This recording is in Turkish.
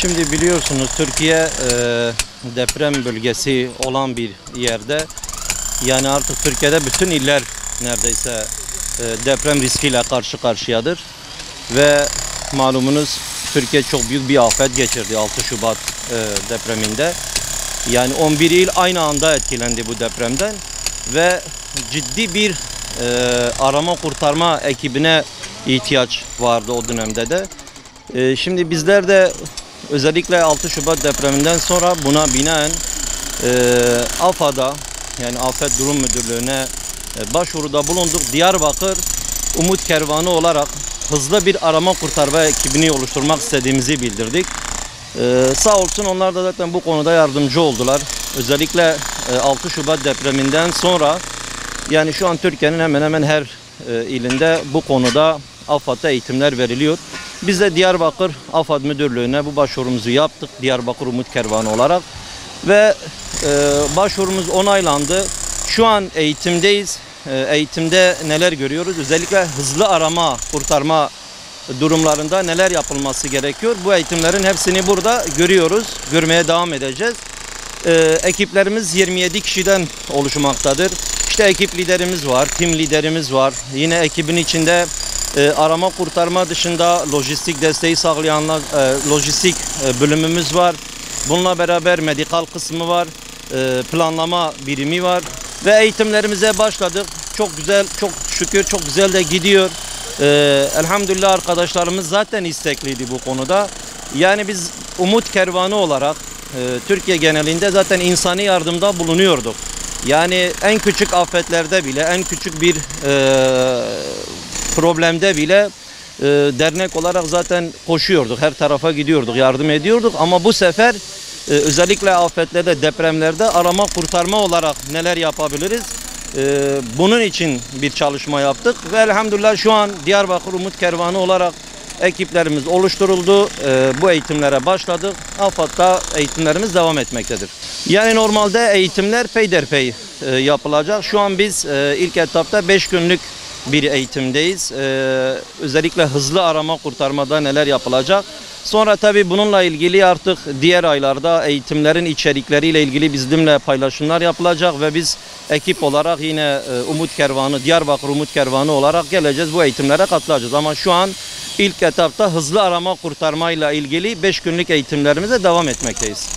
Şimdi biliyorsunuz Türkiye deprem bölgesi olan bir yerde, yani artık Türkiye'de bütün iller neredeyse deprem riskiyle karşı karşıyadır ve malumunuz Türkiye çok büyük bir afet geçirdi 6 Şubat depreminde. Yani 11 il aynı anda etkilendi bu depremden ve ciddi bir arama kurtarma ekibine ihtiyaç vardı o dönemde de. Şimdi bizler de özellikle 6 Şubat depreminden sonra buna binaen AFAD'a, yani Afet Durum Müdürlüğü'ne başvuruda bulunduk. Diyarbakır Umut Kervanı olarak hızlı bir arama kurtarma ekibini oluşturmak istediğimizi bildirdik. Sağ olsun onlar da zaten bu konuda yardımcı oldular. Özellikle 6 Şubat depreminden sonra yani şu an Türkiye'nin hemen hemen her ilinde bu konuda AFAD'da eğitimler veriliyor. Biz de Diyarbakır AFAD Müdürlüğü'ne bu başvurumuzu yaptık. Diyarbakır Umut Kervanı olarak ve başvurumuz onaylandı. Şu an eğitimdeyiz. Eğitimde neler görüyoruz? Özellikle hızlı arama kurtarma durumlarında neler yapılması gerekiyor? Bu eğitimlerin hepsini burada görüyoruz. Görmeye devam edeceğiz. Ekiplerimiz 27 kişiden oluşmaktadır. İşte ekip liderimiz var, tim liderimiz var. Yine ekibin içinde arama kurtarma dışında lojistik desteği sağlayanlar, lojistik bölümümüz var. Bununla beraber medikal kısmı var, planlama birimi var ve eğitimlerimize başladık. Çok güzel, çok şükür çok güzel de gidiyor. Elhamdülillah arkadaşlarımız zaten istekliydi bu konuda. Yani biz Umut Kervanı olarak Türkiye genelinde zaten insani yardımda bulunuyorduk. Yani en küçük afetlerde bile, en küçük bir problemde bile dernek olarak zaten koşuyorduk. Her tarafa gidiyorduk, yardım ediyorduk. Ama bu sefer özellikle afetlerde, depremlerde arama kurtarma olarak neler yapabiliriz? Bunun için bir çalışma yaptık. Ve elhamdülillah şu an Diyarbakır Umut Kervanı olarak ekiplerimiz oluşturuldu. Bu eğitimlere başladık. AFAD'da eğitimlerimiz devam etmektedir. Yani normalde eğitimler peyderpey yapılacak. Şu an biz ilk etapta 5 günlük bir eğitimdeyiz. Özellikle hızlı arama kurtarmada neler yapılacak. Sonra tabii bununla ilgili artık diğer aylarda eğitimlerin içerikleriyle ilgili bizimle paylaşımlar yapılacak ve biz ekip olarak yine Umut Kervanı, Diyarbakır Umut Kervanı olarak geleceğiz, bu eğitimlere katılacağız. Ama şu an ilk etapta hızlı arama kurtarmayla ilgili 5 günlük eğitimlerimize devam etmekteyiz.